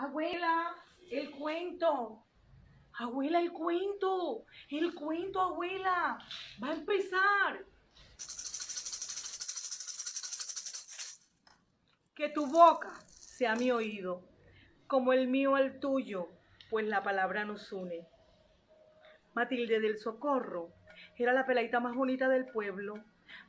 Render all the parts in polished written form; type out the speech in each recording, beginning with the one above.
Abuela, el cuento. Abuela, el cuento. El cuento, abuela. Va a empezar. Que tu boca sea mi oído, como el mío al tuyo, pues la palabra nos une. Matilde del Socorro era la peladita más bonita del pueblo.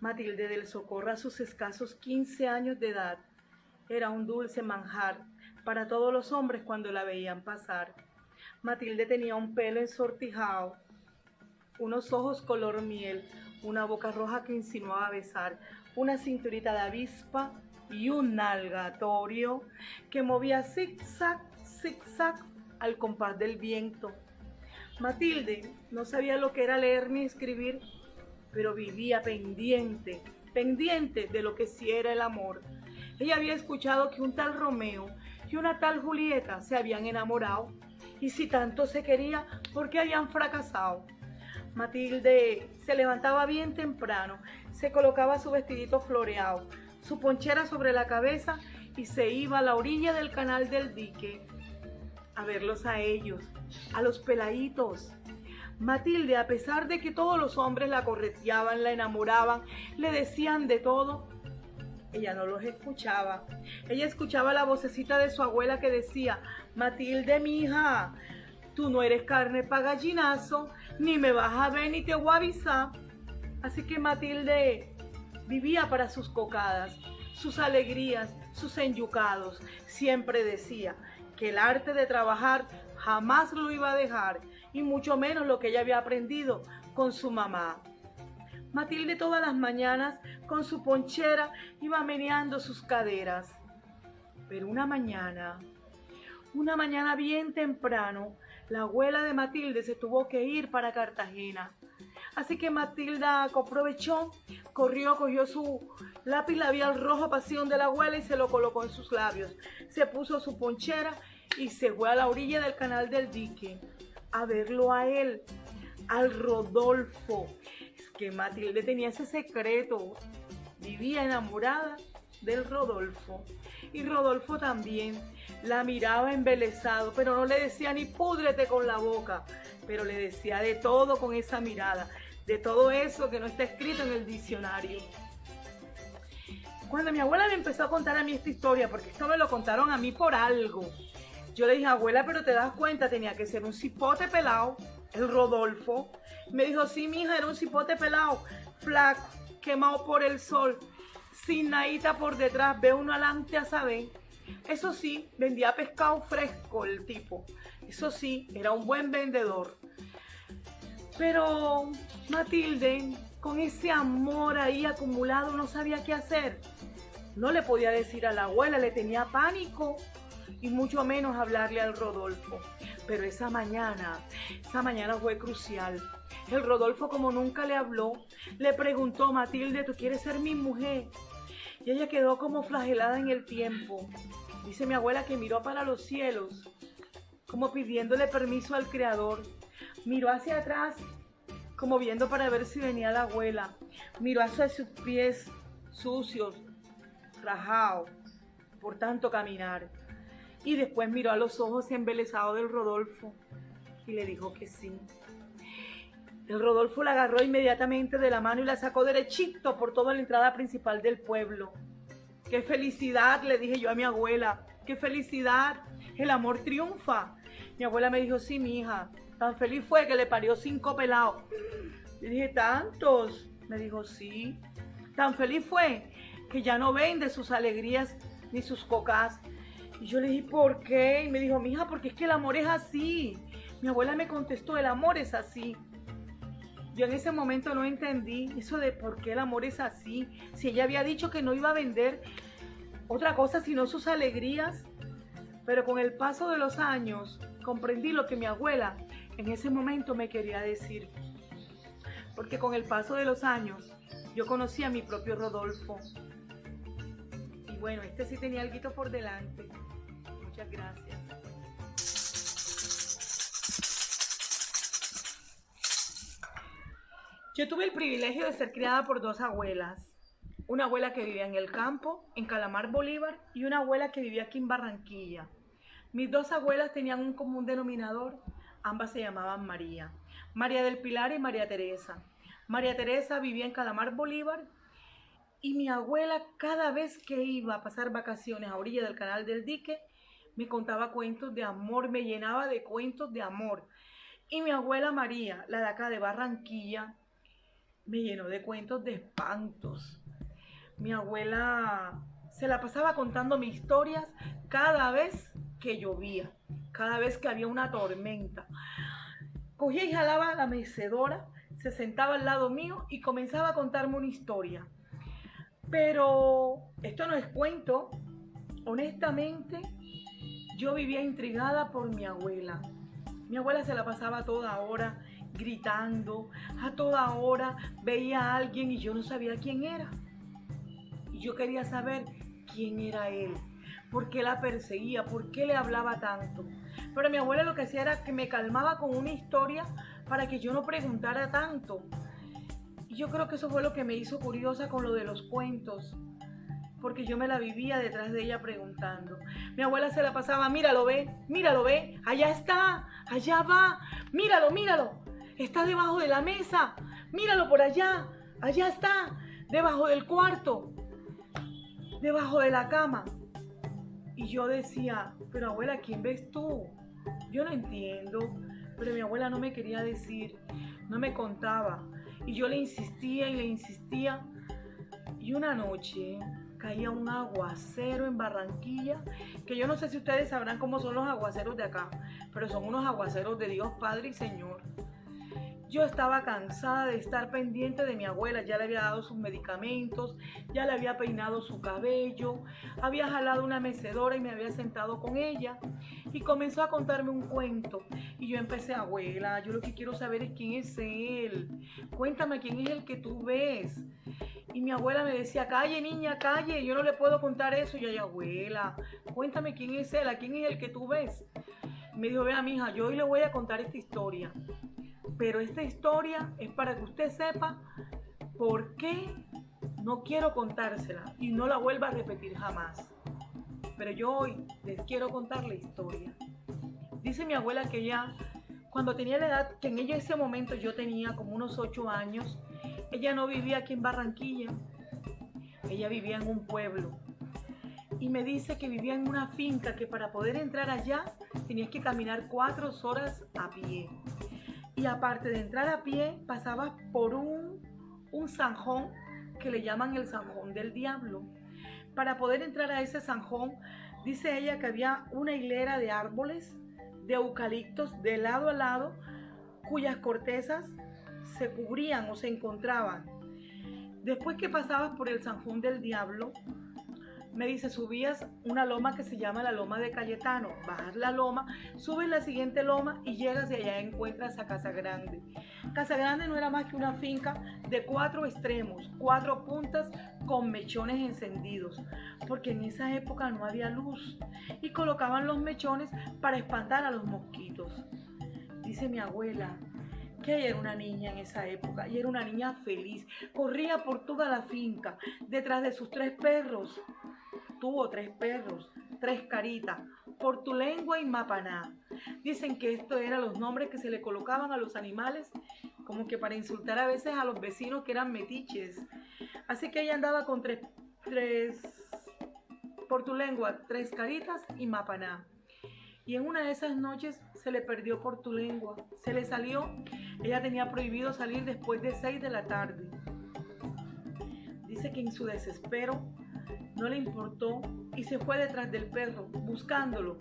Matilde del Socorro, a sus escasos 15 años de edad, era un dulce manjar para todos los hombres cuando la veían pasar. Matilde tenía un pelo ensortijado, unos ojos color miel, una boca roja que insinuaba besar, una cinturita de avispa y un nalgatorio que movía zig-zag, zig-zag al compás del viento. Matilde no sabía lo que era leer ni escribir, pero vivía pendiente de lo que sí era el amor. Ella había escuchado que un tal Romeo y una tal Julieta se habían enamorado, y si tanto se quería, ¿por qué habían fracasado? Matilde se levantaba bien temprano, se colocaba su vestidito floreado, su ponchera sobre la cabeza y se iba a la orilla del canal del dique a verlos a ellos, a los peladitos. Matilde, a pesar de que todos los hombres la correteaban, la enamoraban, le decían de todo, ella no los escuchaba. Ella escuchaba la vocecita de su abuela que decía: Matilde, mija, tú no eres carne pa' gallinazo, ni me vas a ver ni te voy a avisar. Así que Matilde vivía para sus cocadas, sus alegrías, sus enyucados. Siempre decía que el arte de trabajar jamás lo iba a dejar, y mucho menos lo que ella había aprendido con su mamá. Matilde todas las mañanas con su ponchera iba meneando sus caderas. Pero una mañana bien temprano, la abuela de Matilde se tuvo que ir para Cartagena. Así que Matilda aprovechó, corrió, cogió su lápiz labial rojo pasión de la abuela y se lo colocó en sus labios. Se puso su ponchera y se fue a la orilla del canal del dique a verlo a él, al Rodolfo. Es que Matilde tenía ese secreto, vivía enamorada del Rodolfo. Y Rodolfo también la miraba embelesado, pero no le decía ni púdrete con la boca, pero le decía de todo con esa mirada, de todo eso que no está escrito en el diccionario. Cuando mi abuela me empezó a contar a mí esta historia, porque esto me lo contaron a mí por algo, yo le dije: abuela, pero te das cuenta, tenía que ser un cipote pelado, el Rodolfo. Me dijo: sí, mija, era un cipote pelado, flaco, quemado por el sol, sin nadita por detrás, ve uno adelante a saber. Eso sí, vendía pescado fresco el tipo. Eso sí, era un buen vendedor. Pero Matilde, con ese amor ahí acumulado, no sabía qué hacer. No le podía decir a la abuela, le tenía pánico, y mucho menos hablarle al Rodolfo. Pero esa mañana fue crucial. El Rodolfo, como nunca le habló, le preguntó: Matilde, ¿tú quieres ser mi mujer? Y ella quedó como flagelada en el tiempo. Dice mi abuela que miró para los cielos, como pidiéndole permiso al Creador. Miró hacia atrás, como viendo para ver si venía la abuela. Miró hacia sus pies sucios, rajados, por tanto caminar. Y después miró a los ojos embelesados del Rodolfo y le dijo que sí. El Rodolfo la agarró inmediatamente de la mano y la sacó derechito por toda la entrada principal del pueblo. ¡Qué felicidad!, le dije yo a mi abuela. ¡Qué felicidad! El amor triunfa. Mi abuela me dijo: sí, mi hija, tan feliz fue que le parió 5 pelados. Le dije: ¿tantos? Me dijo: sí. Tan feliz fue que ya no vende sus alegrías ni sus cocas. Y yo le dije: ¿por qué? Y me dijo: mija, porque es que el amor es así. Mi abuela me contestó: el amor es así. Yo en ese momento no entendí eso de por qué el amor es así. Si ella había dicho que no iba a vender otra cosa sino sus alegrías. Pero con el paso de los años comprendí lo que mi abuela en ese momento me quería decir. Porque con el paso de los años yo conocí a mi propio Rodolfo. Y bueno, este sí tenía algo por delante. Muchas gracias. Yo tuve el privilegio de ser criada por 2 abuelas. Una abuela que vivía en el campo, en Calamar, Bolívar, y una abuela que vivía aquí en Barranquilla. Mis dos abuelas tenían un común denominador, ambas se llamaban María, María del Pilar y María Teresa. María Teresa vivía en Calamar Bolívar y mi abuela cada vez que iba a pasar vacaciones a orilla del Canal del Dique, me contaba cuentos de amor, me llenaba de cuentos de amor. Y mi abuela María, la de acá de Barranquilla, me llenó de cuentos de espantos. Mi abuela se la pasaba contándome historias cada vez que llovía, cada vez que había una tormenta. Cogía y jalaba la mecedora, se sentaba al lado mío y comenzaba a contarme una historia. Pero esto no es cuento. Honestamente, yo vivía intrigada por mi abuela. Mi abuela se la pasaba a toda hora gritando, a toda hora veía a alguien y yo no sabía quién era. Y yo quería saber quién era él, por qué la perseguía, por qué le hablaba tanto. Pero mi abuela lo que hacía era que me calmaba con una historia para que yo no preguntara tanto. Y yo creo que eso fue lo que me hizo curiosa con lo de los cuentos, porque yo me la vivía detrás de ella preguntando. Mi abuela se la pasaba, míralo, ve, allá está, allá va, míralo, míralo, está debajo de la mesa, míralo por allá, allá está, debajo del cuarto, debajo de la cama. Y yo decía, pero abuela, ¿quién ves tú? Yo no entiendo, pero mi abuela no me quería decir, no me contaba. Y yo le insistía y le insistía. Y una noche caía un aguacero en Barranquilla, que yo no sé si ustedes sabrán cómo son los aguaceros de acá, pero son unos aguaceros de Dios Padre y Señor. Yo estaba cansada de estar pendiente de mi abuela, ya le había dado sus medicamentos, ya le había peinado su cabello, había jalado una mecedora y me había sentado con ella y comenzó a contarme un cuento. Y yo empecé, abuela, yo lo que quiero saber es quién es él, cuéntame quién es el que tú ves. Y mi abuela me decía, calle niña, calle, yo no le puedo contar eso. Y yo, abuela, cuéntame quién es él, a quién es el que tú ves. Y me dijo, vea mija, yo hoy le voy a contar esta historia. Pero esta historia es para que usted sepa por qué no quiero contársela y no la vuelva a repetir jamás. Pero yo hoy les quiero contar la historia. Dice mi abuela que ella, cuando tenía la edad, que en ese momento yo tenía como unos 8 años, ella no vivía aquí en Barranquilla, ella vivía en un pueblo. Y me dice que vivía en una finca que para poder entrar allá tenías que caminar 4 horas a pie. Y aparte de entrar a pie, pasabas por un zanjón que le llaman el Zanjón del Diablo. Para poder entrar a ese zanjón, dice ella que había una hilera de árboles, de eucaliptos, de lado a lado, cuyas cortezas se cubrían o se encontraban. Después que pasabas por el Zanjón del Diablo, me dice, subías una loma que se llama la Loma de Cayetano, bajas la loma, subes la siguiente loma y llegas y allá encuentras a Casa Grande. Casa Grande no era más que una finca de 4 extremos, 4 puntas con mechones encendidos, porque en esa época no había luz y colocaban los mechones para espantar a los mosquitos. Dice mi abuela que ella era una niña en esa época y era una niña feliz, corría por toda la finca detrás de sus 3 perros. Tuvo 3 perros, 3 caritas, Portulengua y Mapaná. Dicen que esto eran los nombres que se le colocaban a los animales, como que para insultar a veces a los vecinos que eran metiches. Así que ella andaba con 3 Portulengua, 3 caritas y Mapaná. Y en una de esas noches se le perdió Portulengua, se le salió. Ella tenía prohibido salir después de 6 de la tarde. Dice que en su desespero no le importó y se fue detrás del perro, buscándolo.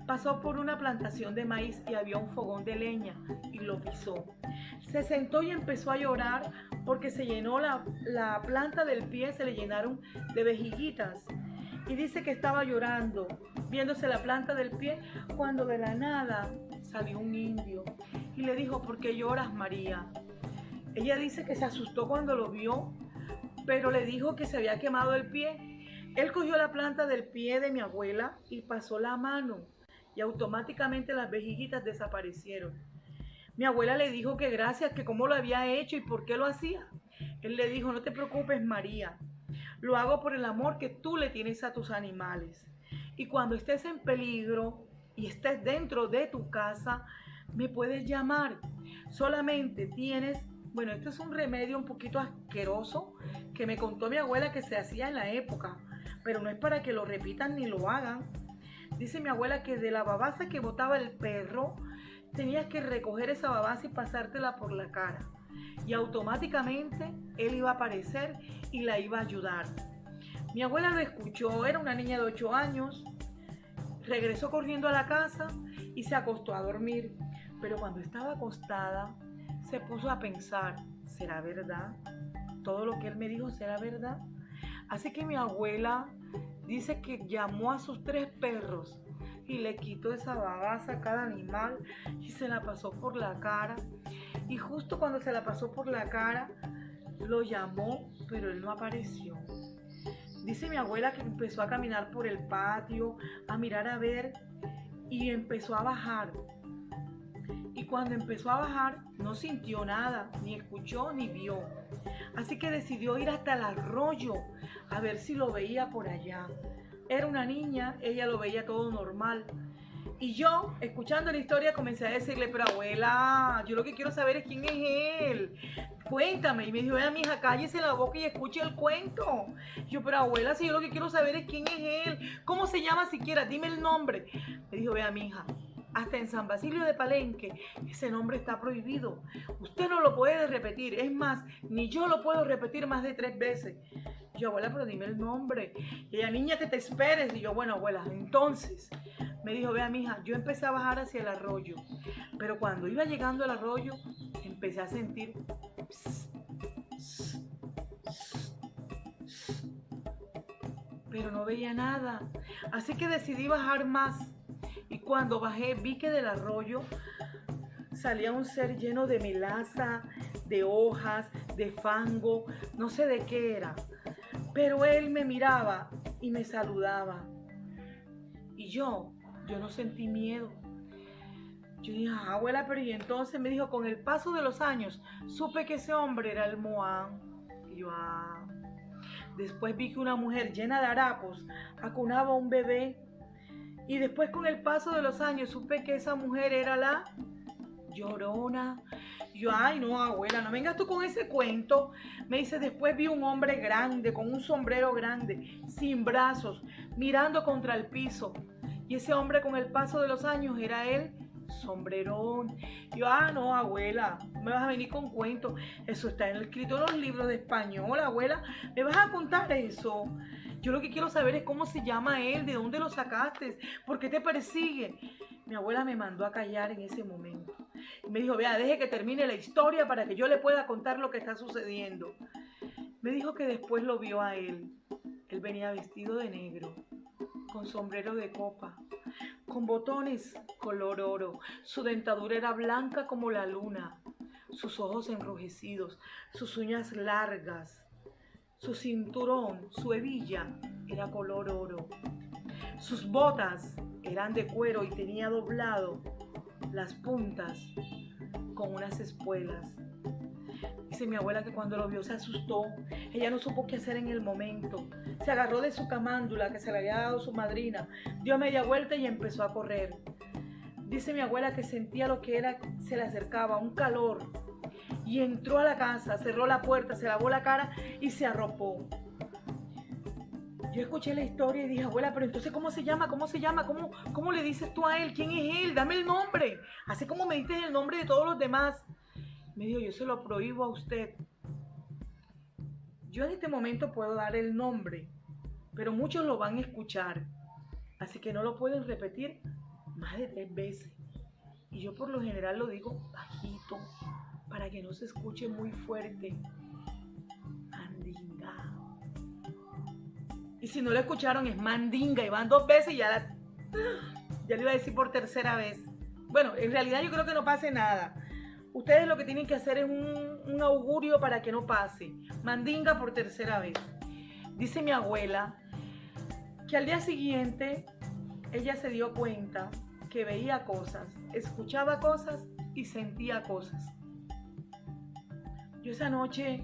Pasó por una plantación de maíz y había un fogón de leña y lo pisó. Se sentó y empezó a llorar porque se llenó la planta del pie, se le llenaron de vejiguitas. Y dice que estaba llorando, viéndose la planta del pie, cuando de la nada salió un indio y le dijo, ¿por qué lloras, María? Ella dice que se asustó cuando lo vio, pero le dijo que se había quemado el pie. Él cogió la planta del pie de mi abuela y pasó la mano y automáticamente las vejiguitas desaparecieron. Mi abuela le dijo que gracias, que cómo lo había hecho y por qué lo hacía. Él le dijo, no te preocupes, María, lo hago por el amor que tú le tienes a tus animales. Y cuando estés en peligro y estés dentro de tu casa, me puedes llamar. Solamente tienes, bueno, esto es un remedio un poquito asqueroso que me contó mi abuela que se hacía en la época, pero no es para que lo repitan ni lo hagan. Dice mi abuela que de la babasa que botaba el perro, tenías que recoger esa babasa y pasártela por la cara. Y automáticamente él iba a aparecer y la iba a ayudar. Mi abuela lo escuchó, era una niña de 8 años, regresó corriendo a la casa y se acostó a dormir. Pero cuando estaba acostada, se puso a pensar, ¿será verdad? ¿Todo lo que él me dijo será verdad? Así que mi abuela dice que llamó a sus 3 perros y le quitó esa babasa a cada animal y se la pasó por la cara. Y justo cuando se la pasó por la cara, lo llamó, pero él no apareció. Dice mi abuela que empezó a caminar por el patio, a mirar a ver, y empezó a bajar. Y cuando empezó a bajar, no sintió nada, ni escuchó, ni vio. Así que decidió ir hasta el arroyo a ver si lo veía por allá. Era una niña, ella lo veía todo normal. Y yo, escuchando la historia, comencé a decirle, pero abuela, yo lo que quiero saber es quién es él. Cuéntame. Y me dijo, vea, mija, cállese la boca y escuche el cuento. Y yo, pero abuela, si yo lo que quiero saber es quién es él. ¿Cómo se llama siquiera? Dime el nombre. Me dijo, vea, mija, hasta en San Basilio de Palenque ese nombre está prohibido. Usted no lo puede repetir. Es más, ni yo lo puedo repetir más de 3 veces. Y yo, abuela, pero dime el nombre. Y ella, niña, que te esperes. Y yo, bueno, abuela, entonces... Me dijo, vea, mija, yo empecé a bajar hacia el arroyo, pero cuando iba llegando al arroyo, empecé a sentir... pero no veía nada. Así que decidí bajar más. Y cuando bajé, vi que del arroyo salía un ser lleno de melaza, de hojas, de fango, no sé de qué era. Pero él me miraba y me saludaba. Y yo no sentí miedo. Yo dije, abuela, pero y entonces me dijo, con el paso de los años, supe que ese hombre era el Moán. Y yo, Después vi que una mujer llena de harapos acunaba a un bebé. Y después con el paso de los años supe que esa mujer era la Llorona. Y yo, ay, no, abuela, no vengas tú con ese cuento. Me dice, después vi un hombre grande, con un sombrero grande, sin brazos, mirando contra el piso. Y ese hombre con el paso de los años era el Sombrerón. Y yo, no, abuela, no me vas a venir con cuentos. Eso está escrito en los libros de español, abuela. ¿Me vas a contar eso? Yo lo que quiero saber es cómo se llama él, de dónde lo sacaste, por qué te persigue. Mi abuela me mandó a callar en ese momento. Y me dijo, vea, deje que termine la historia para que yo le pueda contar lo que está sucediendo. Me dijo que después lo vio a él. Él venía vestido de negro, con sombrero de copa, con botones color oro. Su dentadura era blanca como la luna, sus ojos enrojecidos, sus uñas largas, su cinturón, su hebilla era color oro. Sus botas eran de cuero y tenía doblado las puntas con unas espuelas. Dice mi abuela que cuando lo vio se asustó. Ella no supo qué hacer en el momento. Se agarró de su camándula que se le había dado su madrina, dio media vuelta y empezó a correr. Dice mi abuela que sentía lo que era, se le acercaba, un calor. Y entró a la casa, cerró la puerta, se lavó la cara y se arropó. Yo escuché la historia y dije, abuela, pero entonces ¿cómo se llama? ¿Cómo se llama? ¿Cómo le dices tú a él? ¿Quién es él? Dame el nombre. Así como me diste el nombre de todos los demás. Me dijo, yo se lo prohíbo a usted. Yo en este momento puedo dar el nombre, pero muchos lo van a escuchar. Así que no lo pueden repetir más de 3 veces. Y yo por lo general lo digo bajito, para que no se escuche muy fuerte. Mandinga. Y si no lo escucharon es mandinga y van 2 veces y ya le iba a decir por 3.ª vez. Bueno, en realidad yo creo que no pase nada. Ustedes lo que tienen que hacer es un augurio para que no pase. Mandinga por 3.ª vez. Dice mi abuela que al día siguiente ella se dio cuenta que veía cosas, escuchaba cosas y sentía cosas. Yo esa noche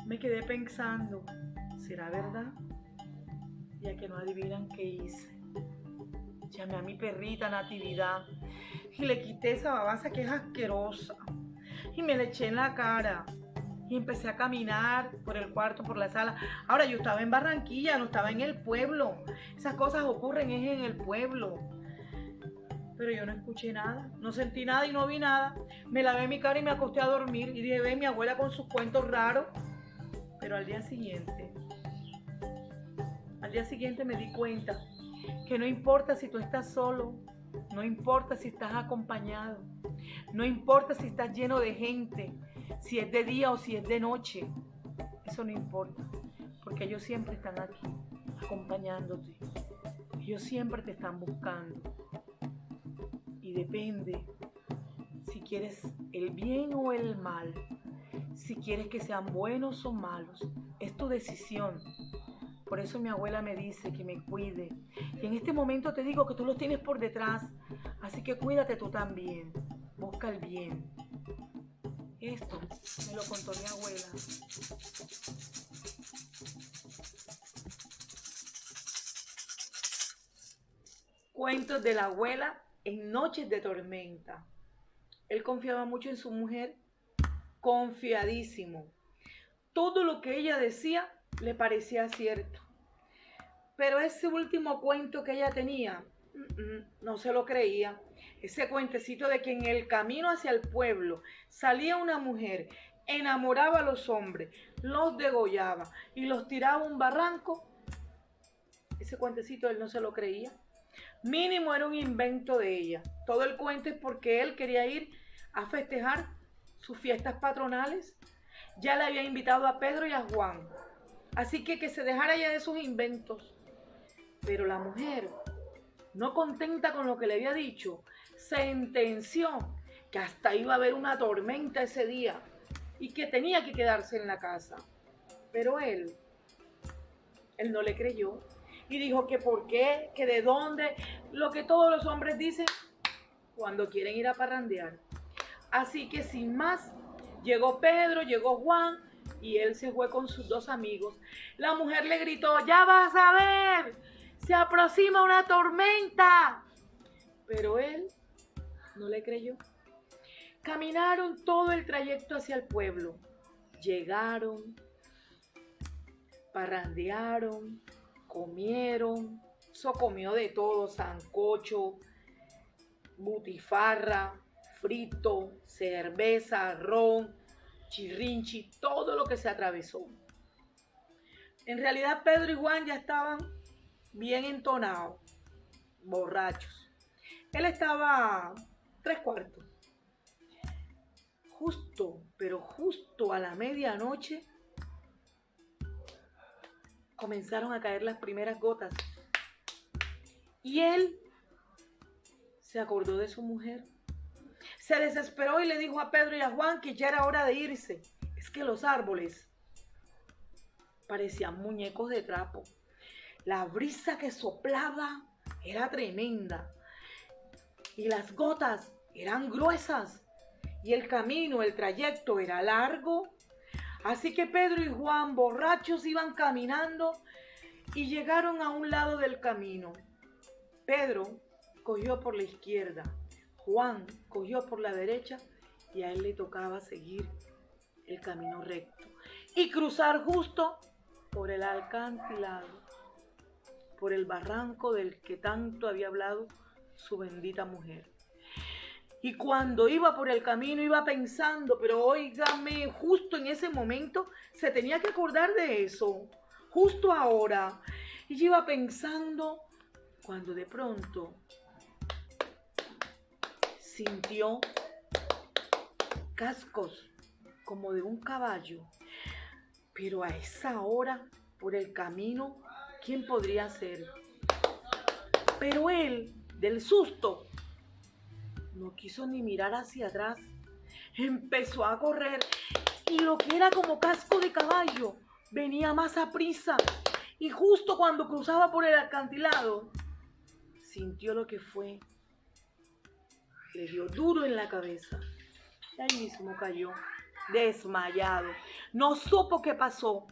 me quedé pensando, ¿será verdad? Ya que no adivinan qué hice. Llamé a mi perrita Natividad y le quité esa babasa que es asquerosa y me la eché en la cara y empecé a caminar por el cuarto, por la sala. Ahora yo estaba en Barranquilla, no estaba en el pueblo. Esas cosas ocurren es en el pueblo. Pero yo no escuché nada, no sentí nada y no vi nada. Me lavé mi cara y me acosté a dormir y dije, ve mi abuela con sus cuentos raros. Pero al día siguiente me di cuenta que no importa si tú estás solo, no importa si estás acompañado, no importa si estás lleno de gente, si es de día o si es de noche, eso no importa, porque ellos siempre están aquí, acompañándote, ellos siempre te están buscando, y depende si quieres el bien o el mal, si quieres que sean buenos o malos, es tu decisión. Por eso mi abuela me dice que me cuide. Y en este momento te digo que tú los tienes por detrás. Así que cuídate tú también. Busca el bien. Esto me lo contó mi abuela. Cuentos de la abuela en noches de tormenta. Él confiaba mucho en su mujer. Confiadísimo. Todo lo que ella decía le parecía cierto. Pero ese último cuento que ella tenía, no se lo creía. Ese cuentecito de que en el camino hacia el pueblo salía una mujer, enamoraba a los hombres, los degollaba y los tiraba a un barranco. Ese cuentecito él no se lo creía. Mínimo era un invento de ella. Todo el cuento es porque él quería ir a festejar sus fiestas patronales. Ya le había invitado a Pedro y a Juan. Así que se dejara ya de sus inventos. Pero la mujer, no contenta con lo que le había dicho, sentenció que hasta iba a haber una tormenta ese día y que tenía que quedarse en la casa. Pero él no le creyó y dijo que por qué, que de dónde, lo que todos los hombres dicen cuando quieren ir a parrandear. Así que sin más, llegó Pedro, llegó Juan y él se fue con sus dos amigos. La mujer le gritó, ya vas a ver, se aproxima una tormenta. Pero él no le creyó. Caminaron todo el trayecto hacia el pueblo. Llegaron, parrandearon, comieron. Eso comió de todo, sancocho, butifarra, frito, cerveza, ron, chirrinchi, todo lo que se atravesó. En realidad Pedro y Juan ya estaban bien entonados, borrachos. Él estaba 3/4. Justo, pero justo a la medianoche comenzaron a caer las primeras gotas. Y él se acordó de su mujer. Se desesperó y le dijo a Pedro y a Juan que ya era hora de irse. Es que los árboles parecían muñecos de trapo. La brisa que soplaba era tremenda. Y las gotas eran gruesas. Y el camino, el trayecto era largo. Así que Pedro y Juan, borrachos, iban caminando y llegaron a un lado del camino. Pedro cogió por la izquierda, Juan cogió por la derecha y a él le tocaba seguir el camino recto y cruzar justo por el acantilado, por el barranco del que tanto había hablado su bendita mujer. Y cuando iba por el camino iba pensando, pero óigame, justo en ese momento se tenía que acordar de eso, justo ahora. Y iba pensando cuando de pronto sintió cascos como de un caballo. Pero a esa hora, por el camino, ¿quién podría ser? Pero él, del susto, no quiso ni mirar hacia atrás. Empezó a correr y lo que era como casco de caballo venía más aprisa. Y justo cuando cruzaba por el acantilado, sintió lo que fue. Le dio duro en la cabeza. Y ahí mismo cayó, desmayado. No supo qué pasó.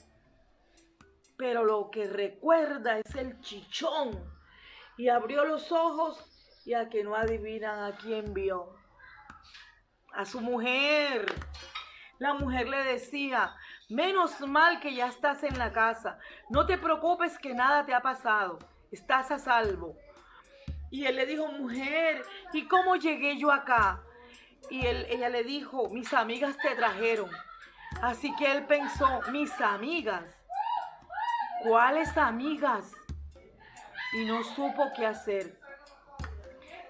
Pero lo que recuerda es el chichón y abrió los ojos y a que no adivinan a quién vio. A su mujer. La mujer le decía, menos mal que ya estás en la casa, no te preocupes que nada te ha pasado, estás a salvo. Y él le dijo, mujer, ¿y cómo llegué yo acá? Y ella le dijo, mis amigas te trajeron. Así que él pensó, mis amigas, ¿cuáles amigas? Y no supo qué hacer.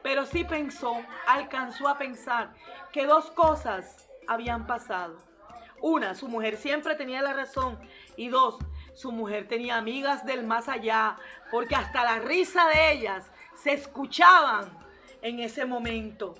Pero sí pensó, alcanzó a pensar que dos cosas habían pasado. Una, su mujer siempre tenía la razón. Y dos, su mujer tenía amigas del más allá, porque hasta la risa de ellas se escuchaban en ese momento.